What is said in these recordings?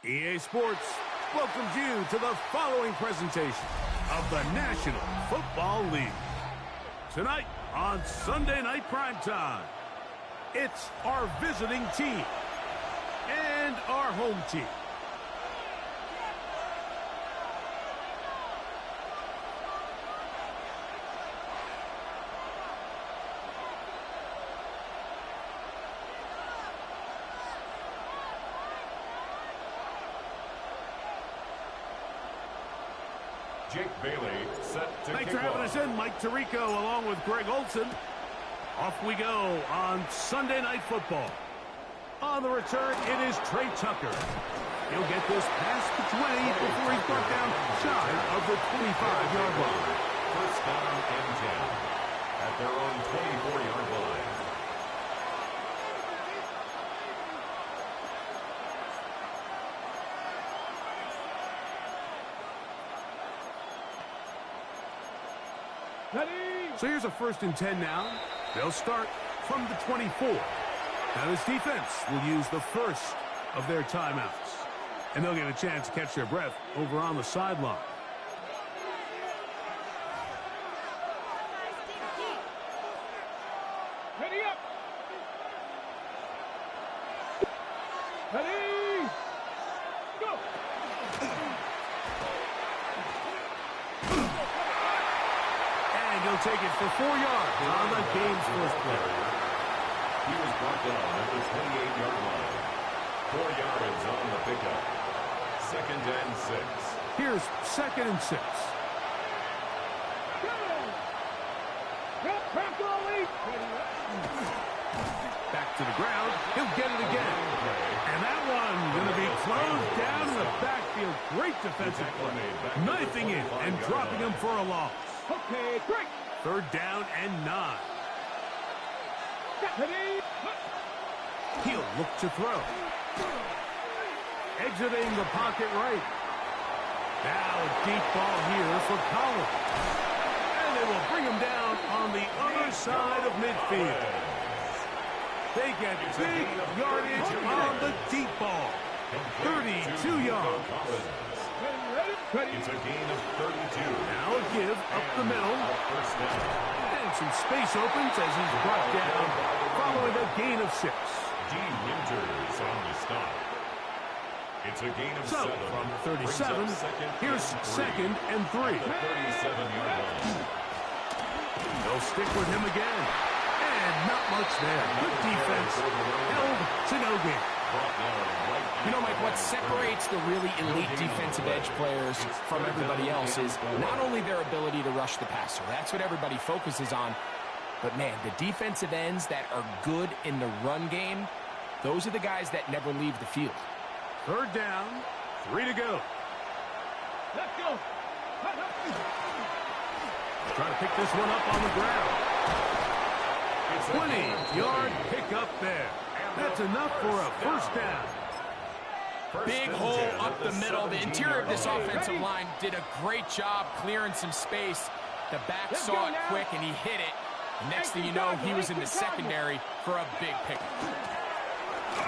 EA Sports welcomes you to the following presentation of the National Football League. Tonight on Sunday Night Primetime, it's our visiting team and our home team. Jake Bailey set to Thanks kick for having off. us in, Mike Tirico, along with Greg Olson. Off we go on Sunday Night Football. On the return, it is Trey Tucker. He'll get this past the 20 before he's brought down shy of the 25-yard line. First down and 10 at their own 24-yard line. So here's a 1st and 10 now. They'll start from the 24. Now this defense will use the first of their timeouts. And they'll get a chance to catch their breath over on the sideline. Ready up! Ready! Go! And he'll take it for 4 yards on the game's first play. He was brought down at the 28-yard line. 4 yards on the pickup. 2nd and 6. Here's 2nd and 6. Back to the ground. He'll get it again. And that one going to be closed down in the backfield. Great defensive play. Knifing it and dropping him for a loss. Okay, break! 3rd down and 9. Ready? He'll look to throw. Exiting the pocket right. Now a deep ball here for Collins. And they will bring him down on the other side of midfield. They get big yardage on the deep ball. 32 yards. It's a gain of 32. Now a give up the middle. First down. And some space opens as he's brought down following a gain of 6. Dean Winters on the stop. It's a gain of 7. So, from 37, here's 2nd and 3. The 37-yard line. They'll stick with him again. And not much there. Good defense. Held to no gain. You know, Mike, what separates the really elite defensive edge players from everybody else is not only their ability to rush the passer. That's what everybody focuses on. But, man, the defensive ends that are good in the run game, those are the guys that never leave the field. 3rd down, 3 to go. Let's go! Trying to pick this one up on the ground. 20-yard pickup there. That's enough for a 1st down. Big hole up the middle. The interior of this offensive line did a great job clearing some space. The back saw it quick, and he hit it. Next thing you know, he was in the secondary for a big pickup.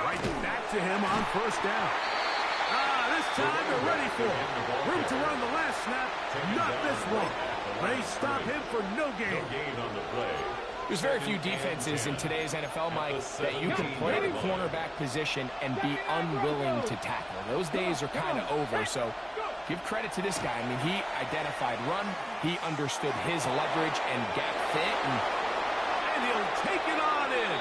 Right back to him on 1st down. This time they're ready for it. Room to run the last snap. Not this one. They stop him for no gain. On the play. There's very few defenses in today's NFL, Mike, that you can play the cornerback position and be unwilling to tackle. Those days are kind of over, so give credit to this guy. I mean, he identified run, he understood his leverage and gap fit, And he'll take it on in.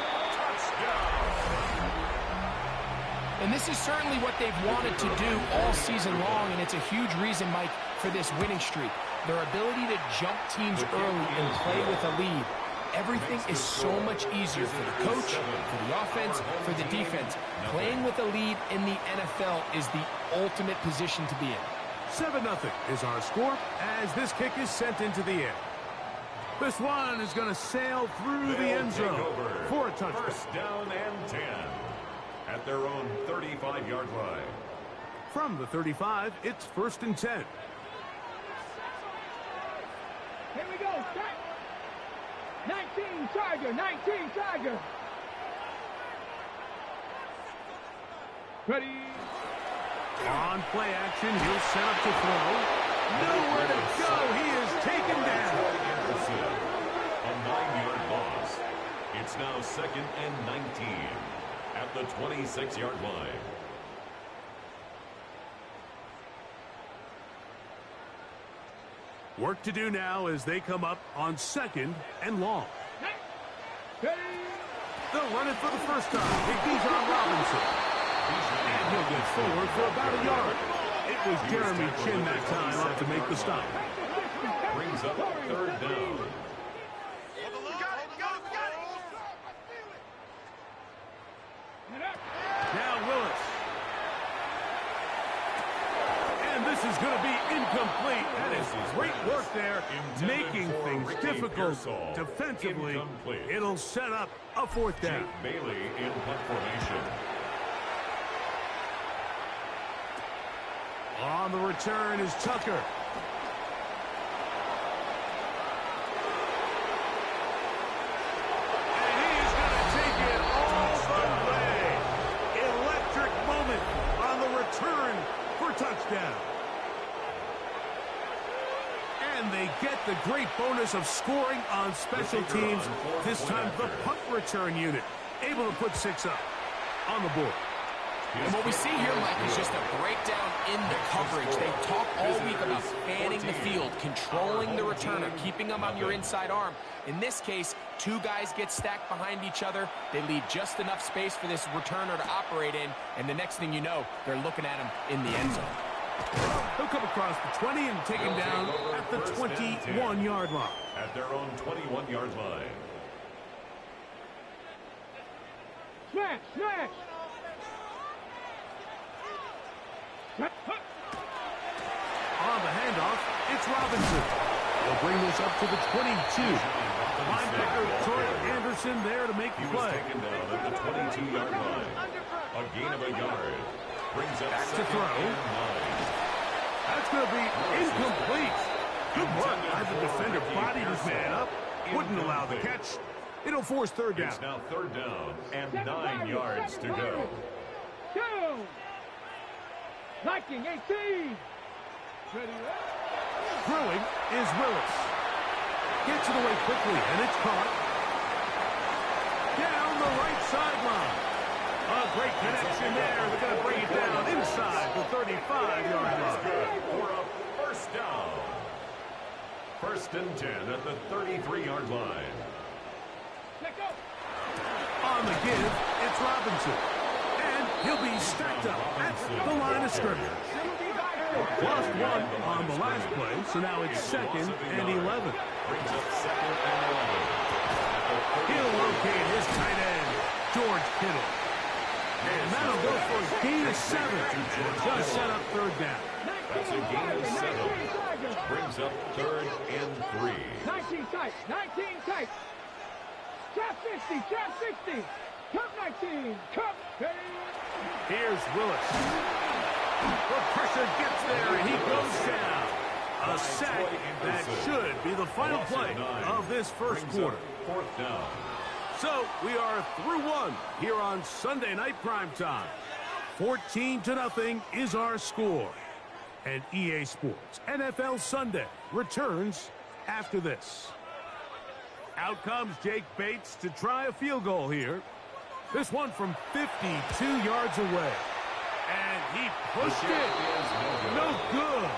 and this is certainly what they've wanted to do all season long, and it's a huge reason, Mike, for this winning streak. Their ability to jump teams early and play with a lead. Everything is so much easier for the coach, for the offense, for the defense. Playing with a lead in the NFL is the ultimate position to be in. 7-0 is our score as this kick is sent into the air. This one is going to sail through the end zone for a touchdown. 1st down and 10 at their own 35-yard line. From the 35, it's 1st and 10. Here we go, start! 19 Tiger, 19 Tiger! Ready? On play action, he'll set up to throw. Nowhere to go. He is taken down. A 9-yard loss. It's now 2nd and 19 at the 26-yard line. Work to do now as they come up on 2nd and long. They'll run it for the first time. Big on Robinson. And he'll get forward for about a yard. It was Jeremy Chin that time up to make the stop. Brings up 3rd down. Now Willis. And this is going to be incomplete. That is great work there, making things difficult defensively. It'll set up a 4th down. Jake Bailey in punt formation. On the return is Tucker. And he's going to take it all the way. Electric moment on the return for touchdown. And they get the great bonus of scoring on special teams. This time the punt return unit able to put 6 up on the board. And what we see here, Mike, is just a breakdown in the coverage. They talk all week about fanning the field, controlling the returner, keeping them on your inside arm. In this case, 2 guys get stacked behind each other. They leave just enough space for this returner to operate in, and the next thing you know, they're looking at him in the end zone. He'll come across the 20 and take him down at the 21-yard line. At their own 21-yard line. Smash, smash. On the handoff, it's Robinson. They'll bring this up to the 22. Linebacker Troy Anderson there to make the play. He was taken down at the 22-yard line. A gain of a yard. Brings up Back to throw. That's going to be incomplete. Good work by the defender. Bodied his man up. Wouldn't allow the catch. It'll force 3rd down. It's now 3rd down and 9 yards to go. Go. Liking 18. Throwing is Willis. Gets it away quickly, and it's caught. Down the right sideline. A great connection there. They're going to bring it down inside the 35-yard line. For a 1st down. 1st and 10 at the 33-yard line. On the give, it's Robinson. And he'll be stacked up at the line of scrimmage. Lost 1 on the last play, so now it's 2nd and 11. Brings up 2nd and 11. He'll locate his tight end, George Kittle. And that'll go for a gain of 7. Just set up 3rd down. That's a gain of 7. Brings up 3rd and 3. 19 tight, 19 tight. Trap 60, trap 60. Cup 19, cup. Here's Willis. The pressure gets there, and he goes down. A sack that should be the final play of this first quarter. 4th down. So we are through 1 here on Sunday Night Primetime. 14-0 is our score. And EA Sports NFL Sunday returns after this. Out comes Jake Bates to try a field goal here. This one from 52 yards away. And he pushed it. No good.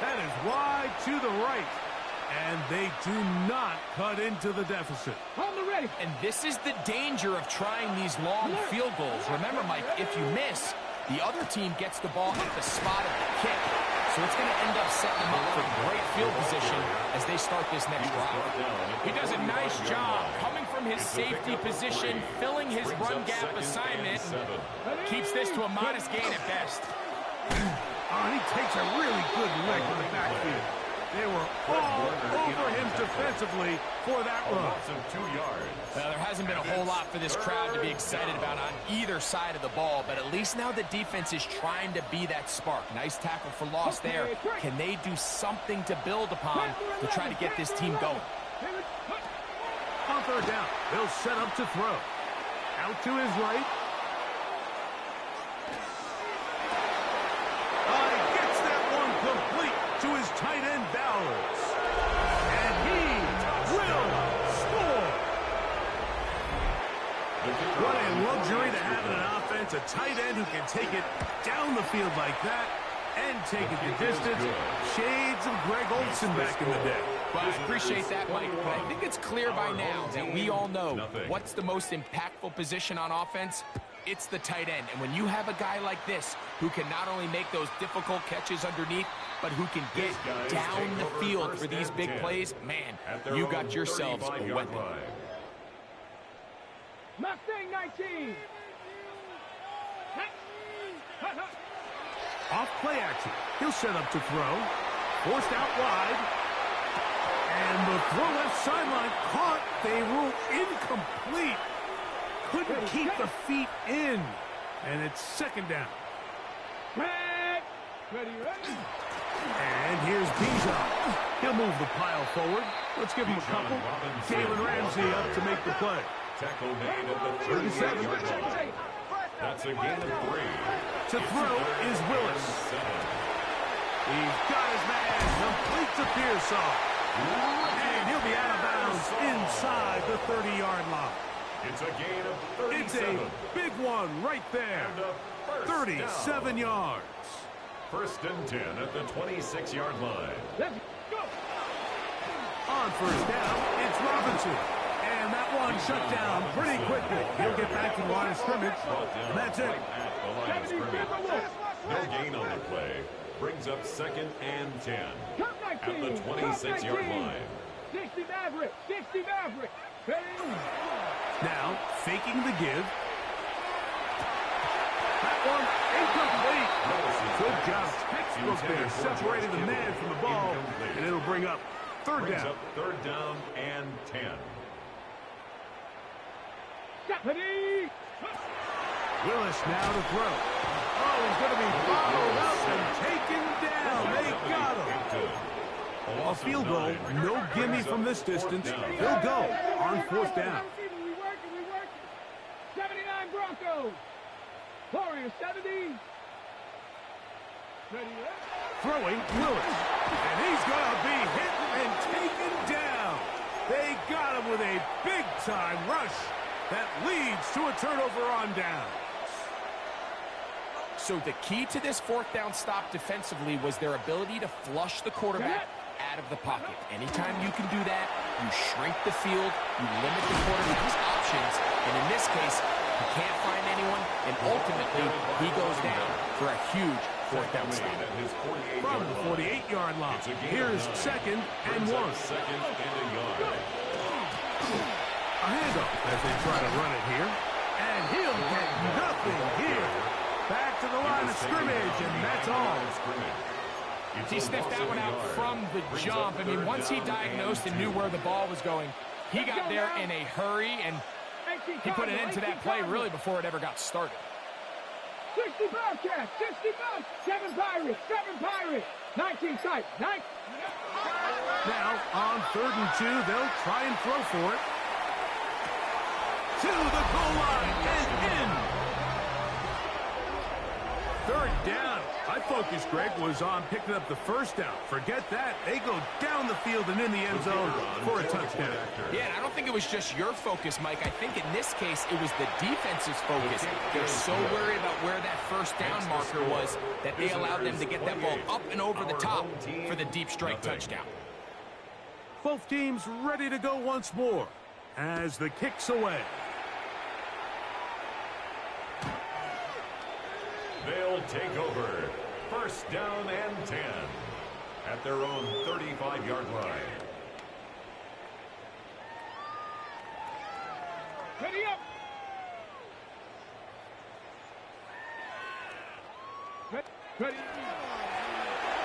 That is wide to the right. And they do not cut into the deficit. On the ready. And this is the danger of trying these long field goals. Remember, Mike, if you miss, the other team gets the ball at the spot of the kick. So it's going to end up setting them up for great field position as they start this next drive. He does a nice job coming from his safety position, filling his run gap assignment, and keeps this to a modest gain at best. Oh, he takes a really good leg in the backfield. They were all over him defensively for that run. 2 yards. Well, there hasn't been a whole lot for this crowd to be excited about on either side of the ball, but at least now the defense is trying to be that spark. Nice tackle for loss there. Can they do something to build upon to try to get this team going? On 3rd down, they'll set up to throw. Out to his right. a tight end who can take it down the field like that and take it the distance. Shades of Greg Olsen back in the day. Well, I appreciate that, Mike, but I think it's clear by now that we all know what's the most impactful position on offense. It's the tight end. And when you have a guy like this who can not only make those difficult catches underneath, but who can get down the field for these big plays, man, you got yourselves a weapon. Mustang 19. Off play action. He'll set up to throw. Forced out wide. And the throw left sideline caught. They rule incomplete. Couldn't keep the feet in. And it's second down. Ready. And here's Bijan. He'll move the pile forward. Let's give him a couple. Jalen Ramsey up to make the play. Tackle made at the 37-yard line. That's a gain of 3. To throw is Willis. He's got his man. Completes a Pearsall. And he'll be out of bounds inside the 30-yard line. It's a gain of 37. It's a big one right there. 37 yards. First and 10 at the 26-yard line. Let's go. On first down, it's Robinson. And that one shut down pretty quickly. He'll get back to the line of scrimmage. And that's it. At the line of scrimmage. No gain on the play. Brings up second and 10 at the 26-yard line. 60 Maverick. Now, faking the give. That one incomplete. Good job. Textbook there. Separated the man from the ball. And it'll bring up third down. Third down and 10. Willis now to throw. Oh, he's going to be followed up and taken down. They got him. A field goal, no gimme from this distance. He'll go on fourth down. We work it. 79 Broncos. Warriors 70. Ready. Throwing Willis. And he's going to be hit and taken down. They got him with a big-time rush that leads to a turnover on down. So the key to this fourth down stop defensively was their ability to flush the quarterback out of the pocket. Anytime you can do that, you shrink the field, you limit the quarterback's options, and in this case, he can't find anyone, and ultimately, he goes down for a huge fourth down stop. From the 48-yard line, here's second and 1. Second and a yard. A handoff as they try to run it here. And he'll get nothing here. Back to the line of scrimmage, and that's all. He sniffed that one out from the jump. I mean, once he diagnosed and knew where the ball was going, he got there in a hurry, and he put an end to that play really before it ever got started. 60 Bobcats, 60 Bucks, 7 Pirates, 19 sight, 9. Now, on 3rd and 2, they'll try and throw for it. To the goal line and in. Third down. My focus, Greg, was on picking up the first down. Forget that. They go down the field and in the end zone for a touchdown. Yeah, and I don't think it was just your focus, Mike. I think in this case, it was the defense's focus. They're so worried about where that first down marker was that they allowed them to get that ball up and over the top for the deep strike touchdown. Both teams ready to go once more as the kick's away. They'll take over. First down and 10 at their own 35-yard line. Ready up. Ready.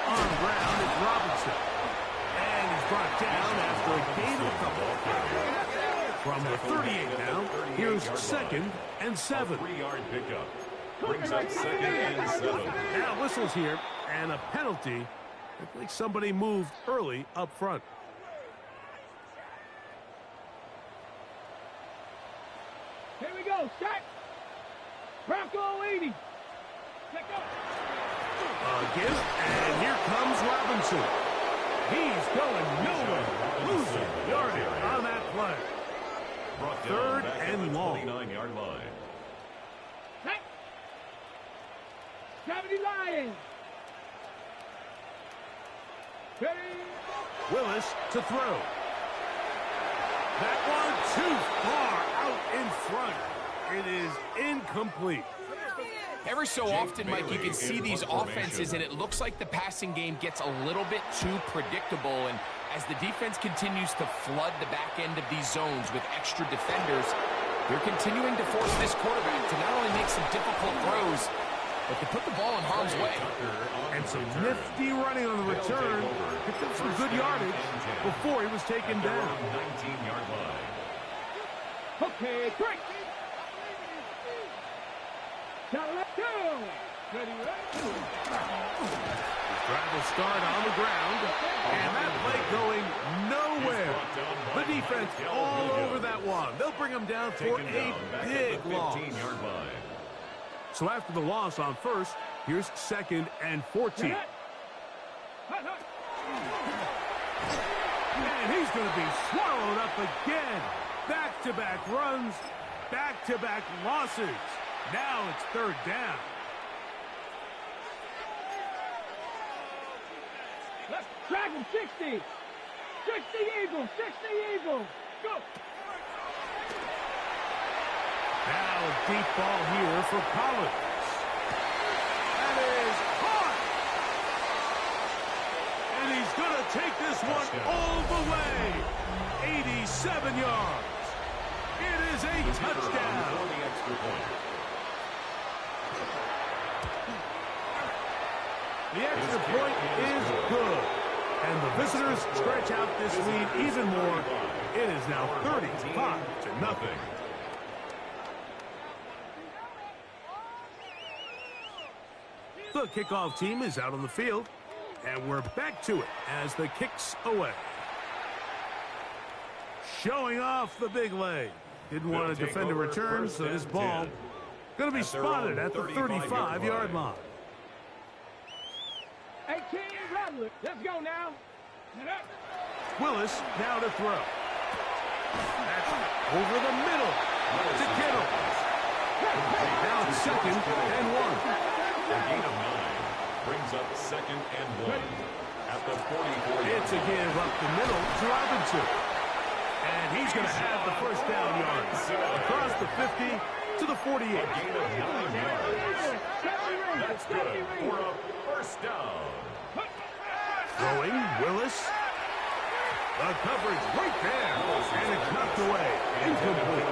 On the ground is Robinson. And he's brought down after a gain of a couple. From the 38 now, here's second and 7. 3-yard pickup. Brings up second and 7. Now whistles here, and a penalty. Looks like somebody moved early up front. Here we go, set. Bronco 80. Check up. Again, and here comes Robinson. He's going nowhere. Losing yardage on that play. Brought down 3rd back and at the long. 29-yard line. 10. Ready? Willis to throw. That one too far out in front. It is incomplete. Every so often, Mike, you can see these offenses, and it looks like the passing game gets a little bit too predictable. And as the defense continues to flood the back end of these zones with extra defenders, they're continuing to force this quarterback to not only make some difficult throws, but to put the ball in harm's way. And some nifty running on the return. Picked up some good yardage before he was taken down. 19-yard line. Okay, break. Now let's go. Ready, ready. Drive will start on the ground. And that play going nowhere. The defense all over that one. They'll bring him down for a big loss. 15-yard line. So after the loss on first, here's 2nd and 14. And he's going to be swallowed up again. Back-to-back runs, back-to-back losses. Now it's 3rd down. Let's drag him 60. 60 Eagles, 60 Eagles. Go. Now a deep ball here for Collins. That is hot. And he's going to take this one all the way. 87 yards. It is a touchdown. For the extra point. The extra point is good. And the visitors stretch out this lead even more. It is now 35-0. The kickoff team is out on the field, and we're back to it as the kick's away. Showing off the big leg. Didn't want to defend a return, so this ball going to be spotted at the 35-yard line. 18 Rattler. Let's go now. Willis now to throw. That's over the middle to Kittle. Now it's 2nd and 1. A gain of 9 brings up 2nd and 1 at the 44. It's a give up the middle to Robinson. And he's going to have the first down yards. Across the 50 to the 48. A gain of 9 yards. That's good for a first down. Throwing, Willis. The coverage right there. And it's knocked away. Incomplete.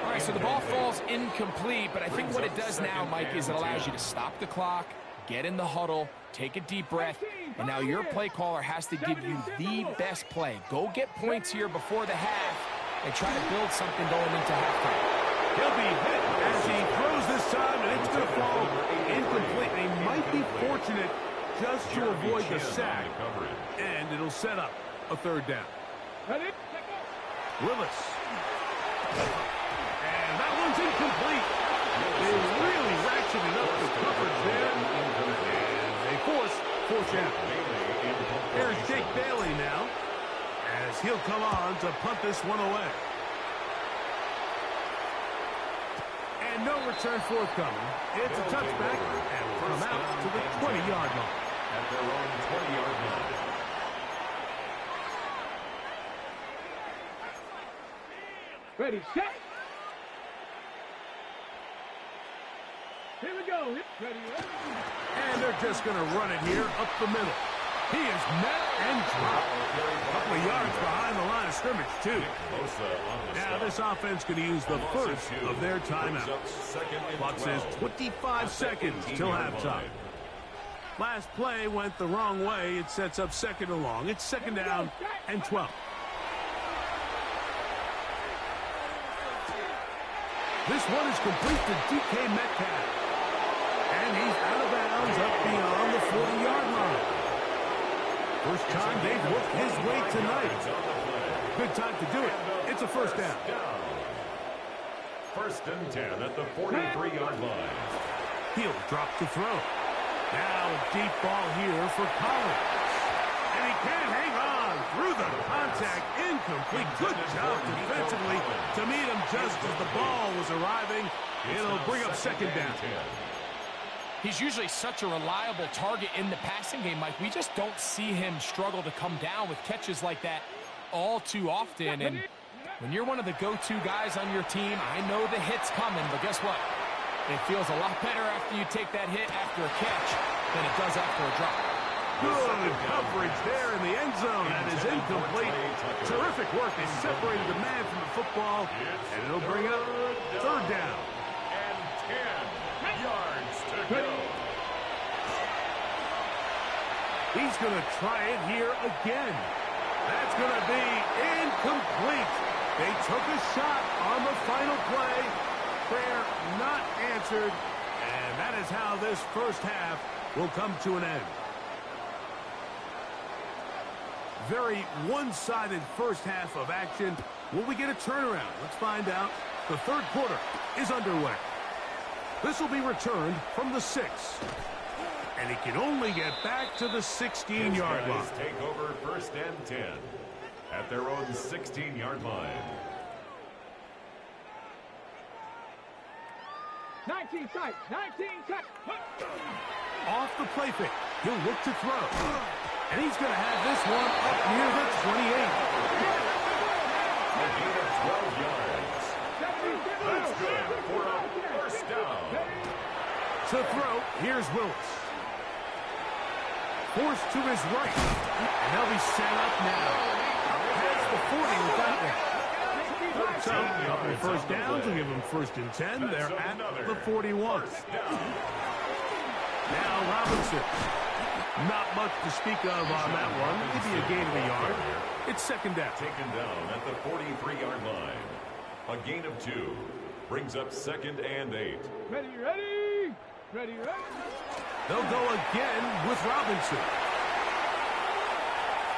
All right, so the ball falls incomplete, but I think what it does now, Mike, is it allows you to stop the clock, get in the huddle, take a deep breath, and now your play caller has to give you the best play. Go get points here before the half and try to build something going into halftime. He'll be hit as he throws this time, and it's going to fall incomplete. They might be fortunate just to avoid the sack, and it'll set up a 3rd down. Willis. And that one's incomplete. They really ratcheted up the coverage there, and they force 4th down. Here's Jake Bailey now, as he'll come on to punt this one away. And no return forthcoming. It's a touchback, and will come out to the 20-yard line. At their own 20-yard line. Ready, set. Here we go. Ready, ready. And they're just going to run it here up the middle. He is met and dropped. A couple of yards behind the line of scrimmage, too. Now this offense going to use the first of their timeouts. Clock says 25 seconds till halftime. Last play went the wrong way. It sets up 2nd and long. It's 2nd down and 12. This one is complete to DK Metcalf. And he's out of bounds up beyond the 40-yard line. First time they've worked his way tonight. Good time to do it. It's a first down. 1st and 10 at the 43-yard line. He'll drop to throw. Now a deep ball here for Collins. And he can't hang on through the contact. Incomplete. Good job defensively to meet him just as the ball was arriving. It'll bring up 2nd down. He's usually such a reliable target in the passing game, Mike. We just don't see him struggle to come down with catches like that all too often. And when you're one of the go-to guys on your team, I know the hit's coming, but guess what? It feels a lot better after you take that hit after a catch than it does after a drop. Good coverage there in the end zone. That is incomplete. Terrific work. They separated the man from the football, and it'll bring up third down. And 10 yards to go. He's going to try it here again. That's going to be incomplete. They took a shot on the final play. Prayer not answered, and that is how this first half will come to an end. Very one-sided first half of action. Will we get a turnaround? Let's find out. The third quarter is underway. This will be returned from the 6. And he can only get back to the 16-yard line. Take over first and 10 at their own 16-yard line. 19 tight, 19 tight. Off the play fake. He'll look to throw. And he's going to have this one up near the 28. A gain of 12 yards. That's good for a first down. To throw, here's Willis. Forced to his right. And they'll be set up now. Up past the 40 with that one. So, a couple of first downs will give them first and 10. They're at the 41. Now Robinson. Not much to speak of on that one. Maybe a gain of a yard. It's second down. Taken down at the 43-yard line. A gain of 2 brings up second and 8. Ready, ready, ready, ready. They'll go again with Robinson.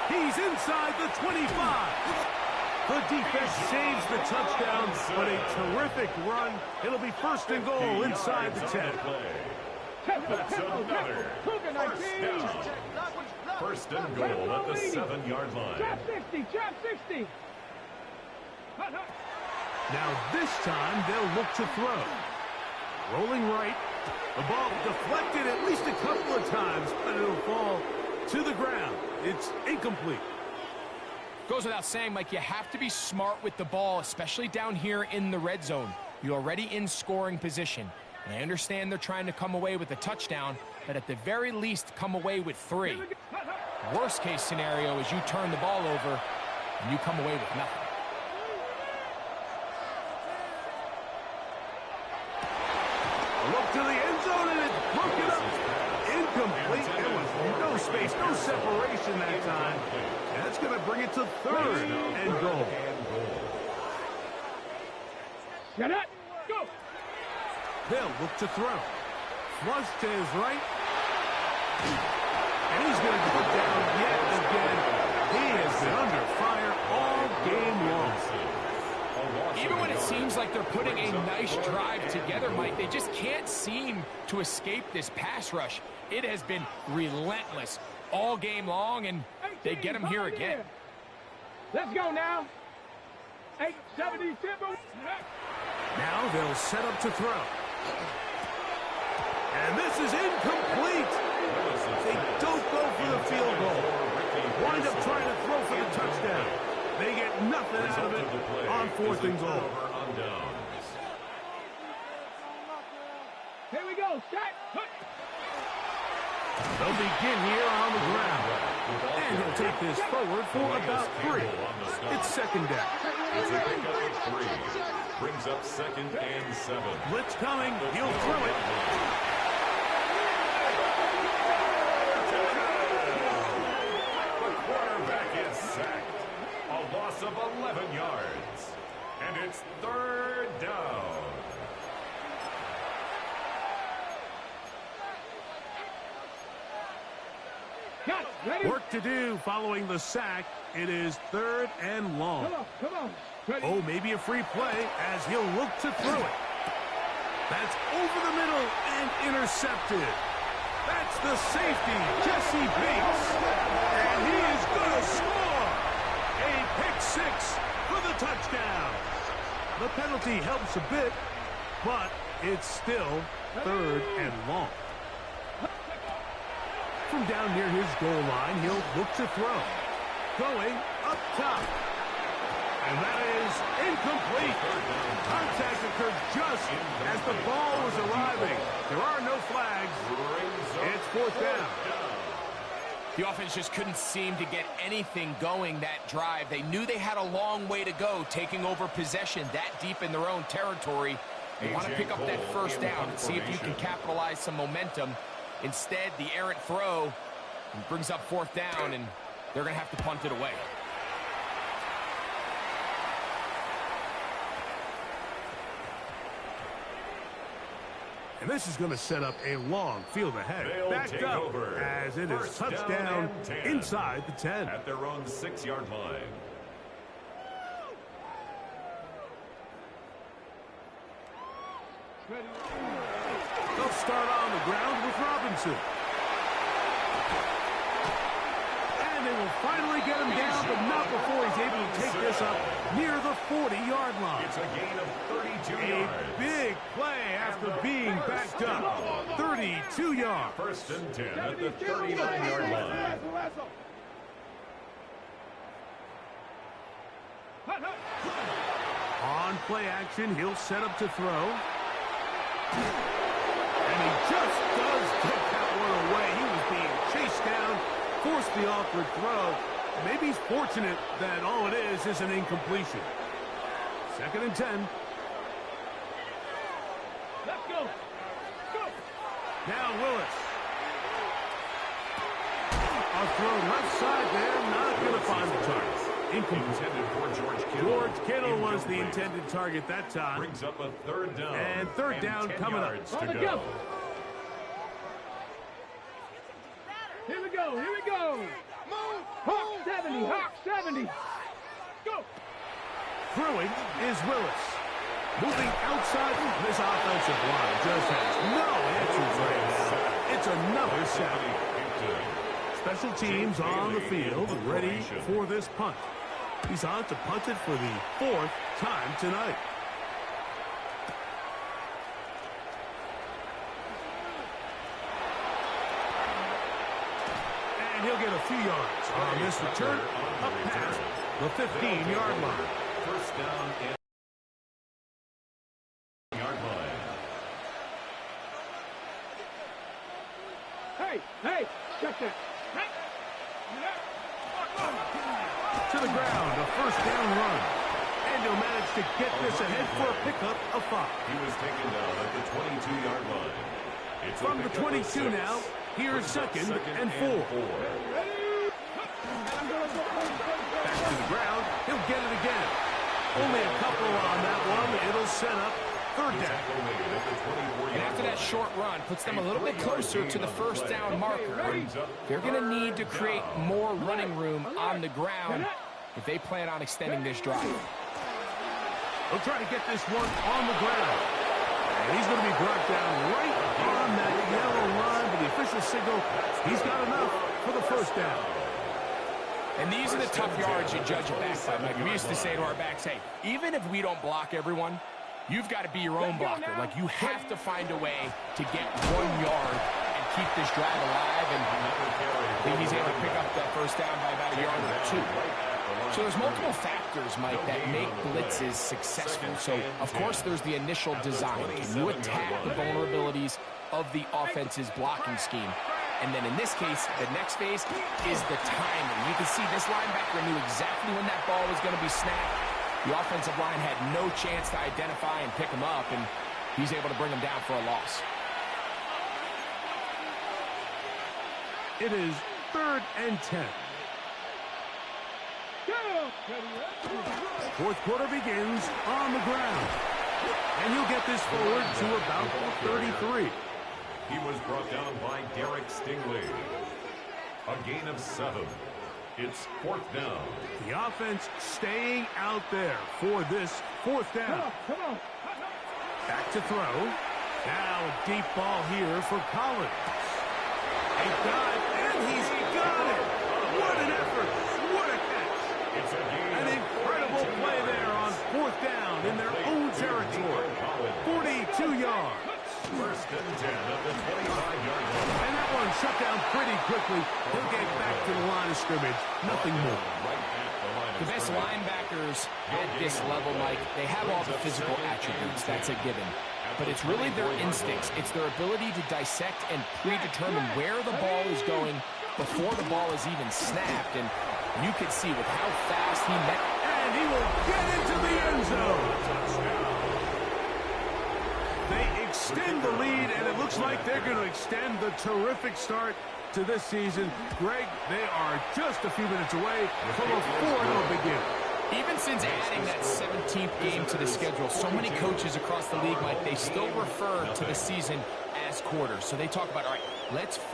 He's inside the 25. The defense saves the touchdown, but a terrific run. It'll be first and goal inside the 10. That's another first down. First and goal at the 7-yard line. Trap 60, trap 60. Now this time they'll look to throw. Rolling right. The ball deflected at least a couple of times, but it'll fall to the ground. It's incomplete. Goes without saying, Mike, you have to be smart with the ball, especially down here in the red zone. You're already in scoring position. And I understand they're trying to come away with a touchdown, but at the very least, come away with 3. Worst case scenario is you turn the ball over and you come away with nothing. A look to the end zone, and it's broken up. Incomplete. There was no space, no separation that time. And that's going to bring it to third and goal. Get it, go. They'll look to throw. Flush to his right. And he's going to go down yet again. He has been under fire all game long. Even when it seems like they're putting a nice drive together, Mike, they just can't seem to escape this pass rush. It has been relentless all game long, and they get him here again. Let's go now. 870 Timber. Now they'll set up to throw. And this is incomplete. They don't go for the field goal. Wind up trying to throw for the touchdown. They get nothing out of it on fourth and goal. Here we go. Set. They'll begin here on the ground. And he'll take this forward for about 3. It's second down. It's a pickup of 3. Brings up second and 7. Blitz coming. He'll throw it. The quarterback is sacked. A loss of 11 yards. And it's third down. Got it. Ready? Work to do following the sack. It is third and long. Come on, come on. Ready? Oh, maybe a free play as he'll look to throw it. That's over the middle and intercepted. That's the safety, Jesse Bates. And he is going to score. A pick 6 for the touchdown. The penalty helps a bit, but it's still third and long. from down near his goal line, he'll look to throw. Going up top. And that is incomplete. Contact occurred just as the ball was arriving. There are no flags. It's fourth down. The offense just couldn't seem to get anything going that drive. They knew they had a long way to go, taking over possession that deep in their own territory. They want to pick up that first down and see if you can capitalize some momentum. Instead, the errant throw brings up fourth down, and they're going to have to punt it away. And this is going to set up a long field ahead. Backed up over as it is touchdown inside the 10. At their own 6-yard line. They'll start on the ground with Robinson. And they will finally get him down, but not before he's able to take this up near the 40-yard line. It's a gain of 32 yards. A big play after being backed up. 32 yards. First and 10 at the 39-yard line. On play action, he'll set up to throw. And he just does take that one away. He was being chased down, forced the awkward throw. Maybe he's fortunate that all it is an incompletion. Second and 10. Let's go. Go. Now Willis. A throw left side there, not going to find the target. Intended for George Kittle. George Kittle was the intended target that time. Brings up a third down. And third down coming up. To go. Here we go. Here we go. Hawk 70. Hawk 70. Go. Throwing is Willis. Moving outside, this offensive line just has no answers right now. It's another sack. Special teams on the field, ready for this punt. He's on to punt it for the fourth time tonight. And he'll get a few yards on this return up past the 15-yard line. First down and yard line. Hey, check that. To the ground, a first down run. And he'll manage to get this ahead for a pickup of 5. He was taken down at the 22-yard line. It's from the 22 now, here's second and 4. Back to the ground, he'll get it again. Only a couple on that one. It'll set up third down. And after that short run, puts them a little bit closer to the first down marker. They're going to need to create more running room on the ground if they plan on extending this drive. They'll try to get this one on the ground. And he's going to be brought down right on that yellow line, but the official signal, he's got enough for the first down. And these are the tough yards you judge a back by. Like we used to say to our backs, hey, even if we don't block everyone, you've got to be your own blocker. Like, you have to find a way to get 1 yard and keep this drive alive. And I think he's able to pick up that first down by about a yard or 2. So there's multiple factors, Mike, that make blitzes successful. So, of course, there's the initial design. Can you attack the vulnerabilities of the offense's blocking scheme? And then in this case, the next phase is the timing. You can see this linebacker knew exactly when that ball was going to be snapped. The offensive line had no chance to identify and pick him up, and he's able to bring him down for a loss. It is third and 10. Fourth quarter begins on the ground. And he'll get this forward to about 33. He was brought down by Derek Stingley. A gain of 7. It's fourth down. The offense staying out there for this fourth down. Come on. Back to throw. Now a deep ball here for Collins. A dive, and he's got it. What an effort. What a catch. It's a gain. An incredible play there on fourth down in their own territory. 42 yards. First and 10 at the 25-yard line. And that one shut down pretty quickly. He'll get back to the line of scrimmage. Nothing more. The best linebackers at this level, Mike, they have all the physical attributes. That's a given. But it's really their instincts. It's their ability to dissect and predetermine where the ball is going before the ball is even snapped. And you could see with how fast he met. And he will get into the end zone. They extend the lead, and it looks like they're going to extend the terrific start to this season. Greg, they are just a few minutes away from a 4-0 beginning. Even since adding that 17th game to the schedule, so many coaches across the league, Mike, they still refer to the season as quarters. So they talk about, all right, let's focus